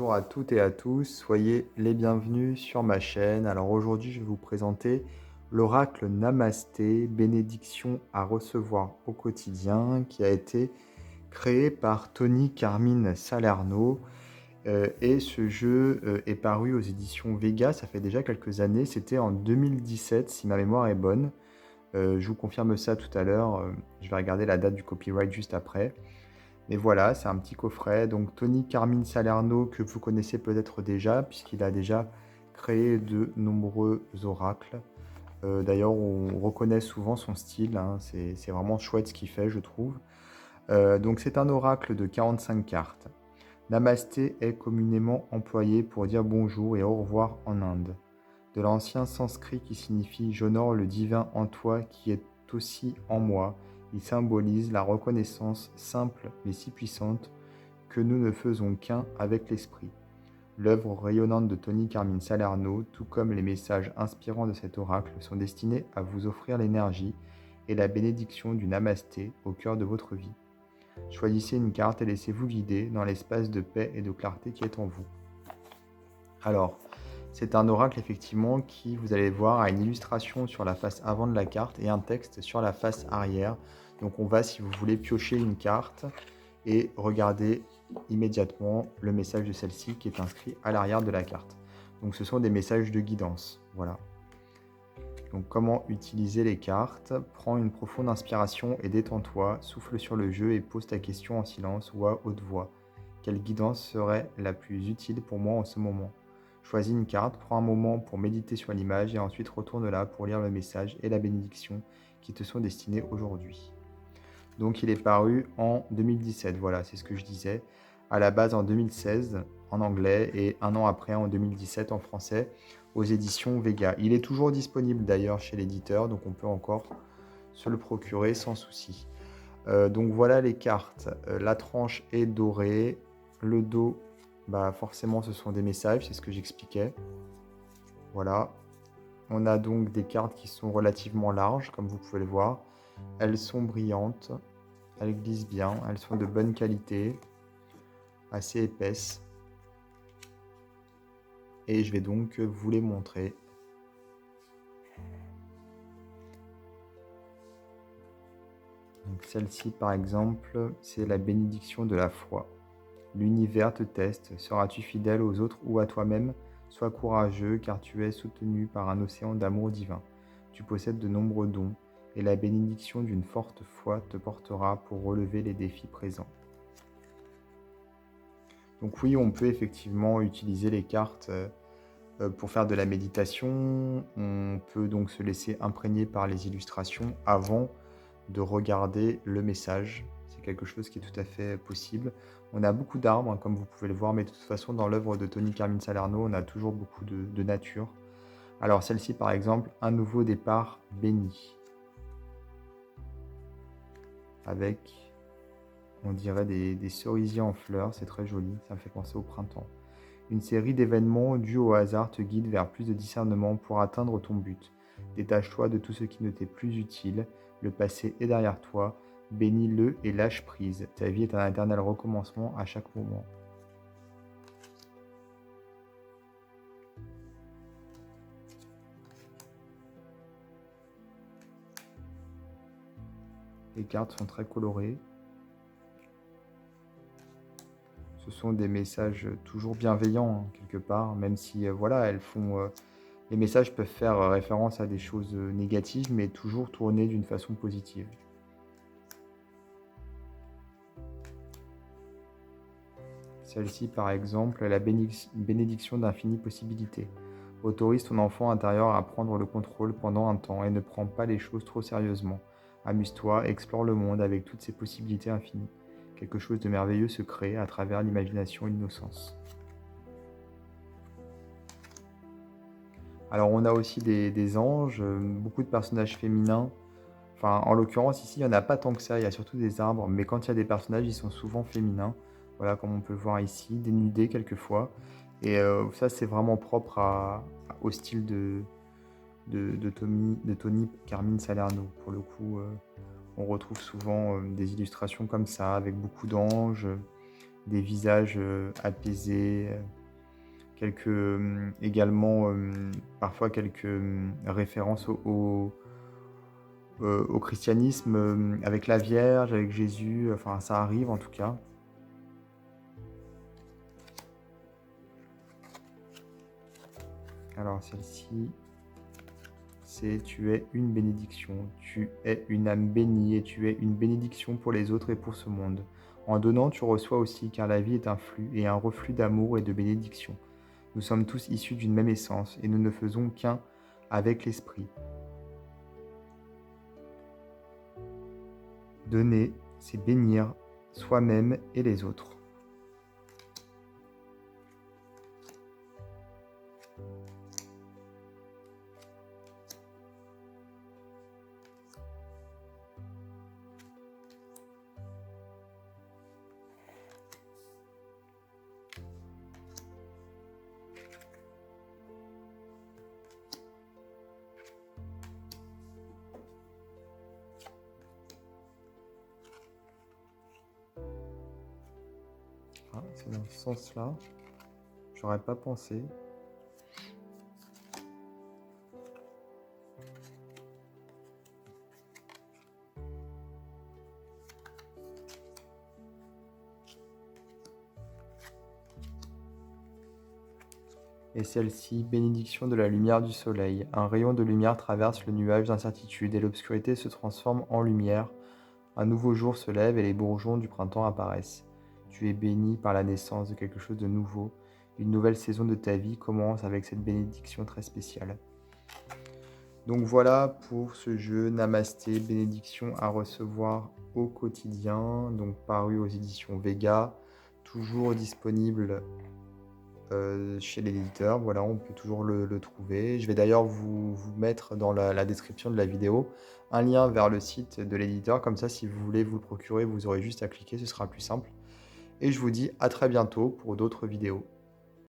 Bonjour à toutes et à tous, soyez les bienvenus sur ma chaîne. Alors aujourd'hui, je vais vous présenter l'oracle Namasté, bénédiction à recevoir au quotidien, qui a été créé par Tony Carmine Salerno. Et ce jeu est paru aux éditions Vega, ça fait déjà quelques années, c'était en 2017 si ma mémoire est bonne. Je vous confirme ça tout à l'heure, je vais regarder la date du copyright juste après. Mais voilà, c'est un petit coffret. Donc Tony Carmine Salerno, que vous connaissez peut-être déjà, puisqu'il a déjà créé de nombreux oracles. D'ailleurs, on reconnaît souvent son style, hein. C'est vraiment chouette ce qu'il fait, je trouve. Donc c'est un oracle de 45 cartes. Namasté est communément employé pour dire bonjour et au revoir en Inde. De l'ancien sanskrit qui signifie j'honore le divin en toi qui est aussi en moi, il symbolise la reconnaissance simple mais si puissante que nous ne faisons qu'un avec l'esprit. L'œuvre rayonnante de Tony Carmine Salerno, tout comme les messages inspirants de cet oracle, sont destinés à vous offrir l'énergie et la bénédiction du Namasté au cœur de votre vie. Choisissez une carte et laissez-vous guider dans l'espace de paix et de clarté qui est en vous. Alors, c'est un oracle effectivement qui, vous allez voir, a une illustration sur la face avant de la carte et un texte sur la face arrière. Donc on va, si vous voulez, piocher une carte et regarder immédiatement le message de celle-ci qui est inscrit à l'arrière de la carte. Donc ce sont des messages de guidance. Voilà. Donc comment utiliser les cartes? Prends une profonde inspiration et détends-toi, souffle sur le jeu et pose ta question en silence ou à haute voix. Quelle guidance serait la plus utile pour moi en ce moment? Choisis une carte, prends un moment pour méditer sur l'image et ensuite retourne-la pour lire le message et la bénédiction qui te sont destinés aujourd'hui. Donc il est paru en 2017, voilà, c'est ce que je disais. À la base en 2016 en anglais et un an après en 2017 en français aux éditions Vega. Il est toujours disponible d'ailleurs chez l'éditeur, donc on peut encore se le procurer sans souci. Donc voilà les cartes. La tranche est dorée. Le dos, bah forcément ce sont des messages, c'est ce que j'expliquais. Voilà. On a donc des cartes qui sont relativement larges, comme vous pouvez le voir. Elles sont brillantes, elles glissent bien, elles sont de bonne qualité, assez épaisses. Et je vais donc vous les montrer. Donc celle-ci par exemple, c'est la bénédiction de la foi. L'univers te teste, seras-tu fidèle aux autres ou à toi-même? Sois courageux car tu es soutenu par un océan d'amour divin. Tu possèdes de nombreux dons et la bénédiction d'une forte foi te portera pour relever les défis présents. Donc oui, on peut effectivement utiliser les cartes pour faire de la méditation. On peut donc se laisser imprégner par les illustrations avant de regarder le message. C'est quelque chose qui est tout à fait possible. On a beaucoup d'arbres, hein, comme vous pouvez le voir, mais de toute façon, dans l'œuvre de Tony Carmine Salerno, on a toujours beaucoup de nature. Alors celle-ci, par exemple, un nouveau départ béni, avec, on dirait, des cerisiers en fleurs. C'est très joli, ça me fait penser au printemps. Une série d'événements dus au hasard te guide vers plus de discernement pour atteindre ton but. Détache-toi de tout ce qui ne t'est plus utile. Le passé est derrière toi. Bénis-le et lâche prise. Ta vie est un éternel recommencement à chaque moment. Les cartes sont très colorées. Ce sont des messages toujours bienveillants, hein, quelque part, même si voilà, elles font. Les messages peuvent faire référence à des choses négatives, mais toujours tournées d'une façon positive. Celle-ci, par exemple, la bénédiction d'infinies possibilités. Autorise ton enfant intérieur à prendre le contrôle pendant un temps et ne prends pas les choses trop sérieusement. Amuse-toi, explore le monde avec toutes ses possibilités infinies. Quelque chose de merveilleux se crée à travers l'imagination et l'innocence. Alors on a aussi des anges, beaucoup de personnages féminins. Enfin, en l'occurrence, ici, il n'y en a pas tant que ça, il y a surtout des arbres, mais quand il y a des personnages, ils sont souvent féminins. Voilà, comme on peut le voir ici, dénudés quelquefois. Et ça, c'est vraiment propre au style de Tony Carmine Salerno. Pour le coup, on retrouve souvent des illustrations comme ça, avec beaucoup d'anges des visages apaisés, également parfois quelques références au christianisme, avec la Vierge, avec Jésus, enfin ça arrive en tout cas. Alors celle-ci, c'est: tu es une bénédiction, tu es une âme bénie et tu es une bénédiction pour les autres et pour ce monde. En donnant, tu reçois aussi, car la vie est un flux et un reflux d'amour et de bénédiction. Nous sommes tous issus d'une même essence et nous ne faisons qu'un avec l'Esprit. Donner, c'est bénir soi-même et les autres. Ah, c'est dans ce sens-là. J'aurais pas pensé. Et celle-ci: bénédiction de la lumière du soleil. Un rayon de lumière traverse le nuage d'incertitude et l'obscurité se transforme en lumière. Un nouveau jour se lève et les bourgeons du printemps apparaissent. Tu es béni par la naissance de quelque chose de nouveau. Une nouvelle saison de ta vie commence avec cette bénédiction très spéciale. Donc voilà pour ce jeu Namasté, bénédiction à recevoir au quotidien, donc paru aux éditions Vega, toujours disponible chez l'éditeur. Voilà, on peut toujours le trouver. Je vais d'ailleurs vous mettre dans la description de la vidéo un lien vers le site de l'éditeur. Comme ça, si vous voulez vous le procurer, vous aurez juste à cliquer, ce sera plus simple. Et je vous dis à très bientôt pour d'autres vidéos.